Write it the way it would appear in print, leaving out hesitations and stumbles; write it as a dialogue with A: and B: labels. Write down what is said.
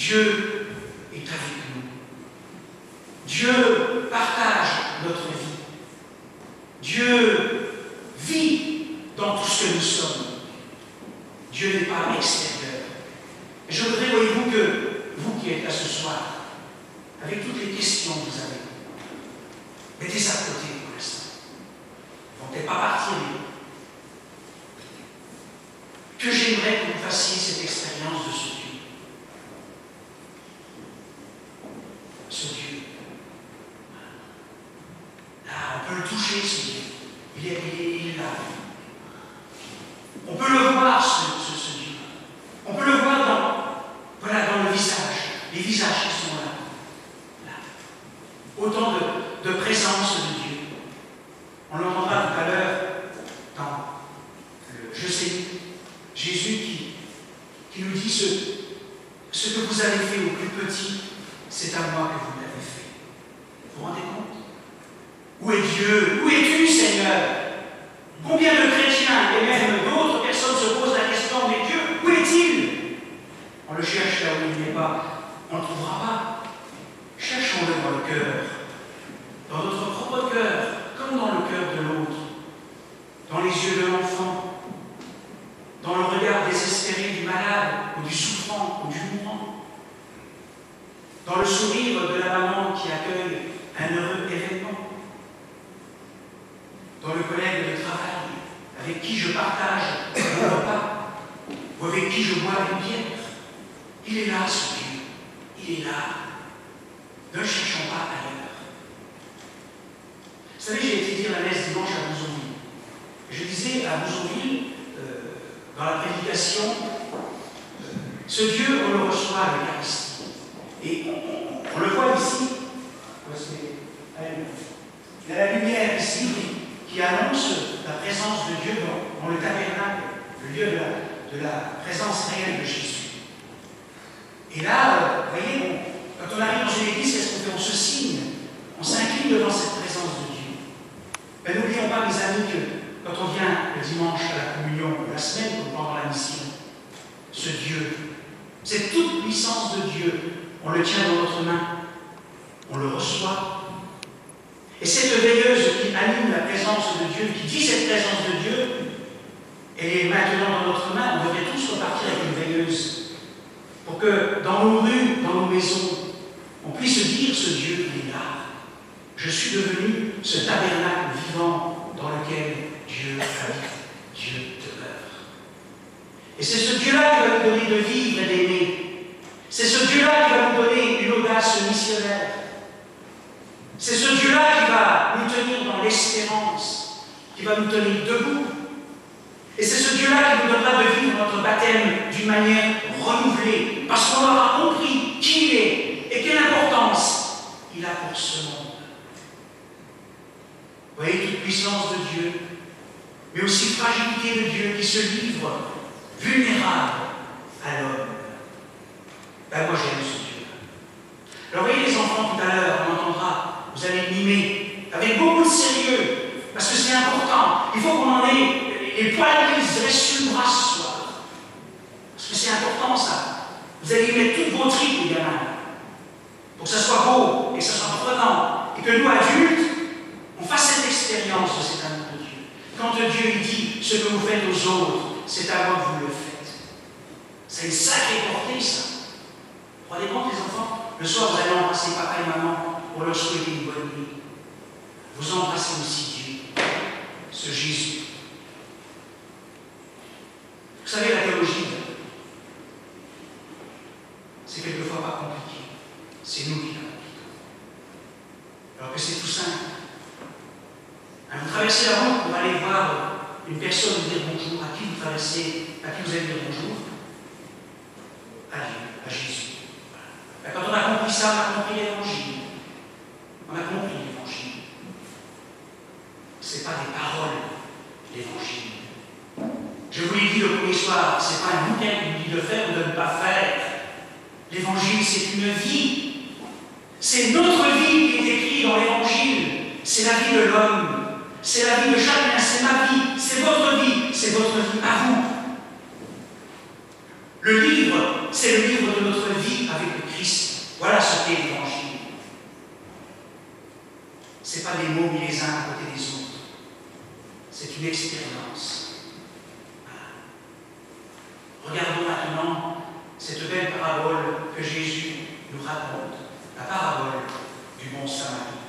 A: Dieu est avec nous. Dieu partage notre vie. Dieu vit dans tout ce que nous sommes. Dieu n'est pas extérieur. Et je voudrais, voyez-vous, que vous qui êtes là ce soir, avec toutes les questions que vous avez, mettez ça de côté pour l'instant. Ils ne vont peut-être pas partir. Que j'aimerais que vous fassiez cette expérience de ce Dieu. Ce Dieu. Là, on peut le toucher, ce Dieu. Il est là. On peut le voir, ce Dieu. On peut le voir dans le visage. Les visages qui sont là. Autant de présence de Dieu. On l'entendra tout à l'heure dans le Je sais, Jésus qui nous dit ce que vous avez fait au plus petit, c'est à moi que vous l'avez fait. Vous vous rendez compte? Où est Dieu? Où es-tu, Seigneur? Combien de chrétiens et même d'autres personnes se posent la question, mais Dieu, où est-il? On le cherche là où il n'est pas. On ne le trouvera pas. Cherchons-le dans le cœur, dans notre propre cœur, comme dans le cœur de l'autre, dans les yeux de l'enfant, dans le regard désespéré du malade, ou du souffrant, ou du mourant, dans le sourire de la maman qui accueille un heureux événement, dans le collègue de travail avec qui je partage un repas, ou avec qui je bois une bière. Il est là, ce Dieu. Il est là. Ne le cherchons pas ailleurs. Vous savez, j'ai été dire la messe dimanche à Bouzonville. Je disais à Bouzonville, dans la prédication, ce Dieu, on le reçoit à l'Eucharistie. Et on le voit ici. Il y a la lumière ici qui annonce la présence de Dieu dans le tabernacle, le lieu de la présence réelle de Jésus. Et là, vous voyez, quand on arrive dans une église, qu'est-ce qu'on fait? On se signe, on s'incline devant cette présence de Dieu. Mais n'oublions pas, mes amis, que quand on vient le dimanche à la communion, la semaine ou pendant la mission, ce Dieu, cette toute puissance de Dieu, on le tient dans notre main, on le reçoit. Et cette veilleuse qui anime la présence de Dieu, qui dit cette présence de Dieu, elle est maintenant dans notre main. On devrait tous repartir avec une veilleuse. Pour que dans nos rues, dans nos maisons, on puisse dire ce Dieu qui est là. Je suis devenu ce tabernacle vivant dans lequel Dieu habite, Dieu demeure. Et c'est ce Dieu-là qui va nous donner de vivre et d'aimer. C'est ce Dieu-là qui va nous donner une audace missionnaire. C'est ce Dieu-là qui va nous tenir dans l'espérance, qui va nous tenir debout. Et c'est ce Dieu-là qui nous donnera de vivre notre baptême d'une manière renouvelée, parce qu'on aura compris qui il est et quelle importance il a pour ce monde. Vous voyez, toute puissance de Dieu, mais aussi fragilité de Dieu qui se livre vulnérable à l'homme. Ben moi j'aime ce Dieu. Alors vous voyez les enfants tout à l'heure, on entendra, vous allez mimer avec beaucoup de sérieux, parce que c'est important. Il faut qu'on en ait les poils qui restent sur le bras ce soir. Parce que c'est important ça. Vous allez y mettre toutes vos tripes, les gamins, pour que ça soit beau et que ça soit prenant. Et que nous, adultes, on fasse cette expérience de cet amour de Dieu. Quand Dieu il dit ce que vous faites aux autres, c'est à moi que vous le faites. C'est une sacrée portée, ça. Vous vous rendez compte, les enfants? Le soir, vous allez embrasser papa et maman pour leur souhaiter une bonne nuit. Vous embrassez aussi Dieu, ce Jésus. Vous savez, la théologie, c'est quelquefois pas compliqué. C'est nous qui la compliquons. Alors que c'est tout simple. Vous traversez la route pour aller voir une personne dire bonjour. À qui vous traversez? À qui vous allez dire bonjour? À Dieu, à Jésus. Voilà. Quand on a compris ça, on a compris l'évangile. On a compris l'évangile. Ce n'est pas des paroles, l'évangile. Je vous l'ai dit le premier soir, ce n'est pas un bouquin qui nous dit de faire ou de ne pas faire. L'évangile, c'est une vie. C'est notre vie qui est écrite dans l'évangile. C'est la vie de l'homme. C'est la vie de chacun. C'est ma vie. C'est votre vie. C'est votre vie à vous. Le livre, c'est le livre de notre vie avec une expérience. Voilà. Regardons maintenant cette belle parabole que Jésus nous raconte, la parabole du bon samaritain.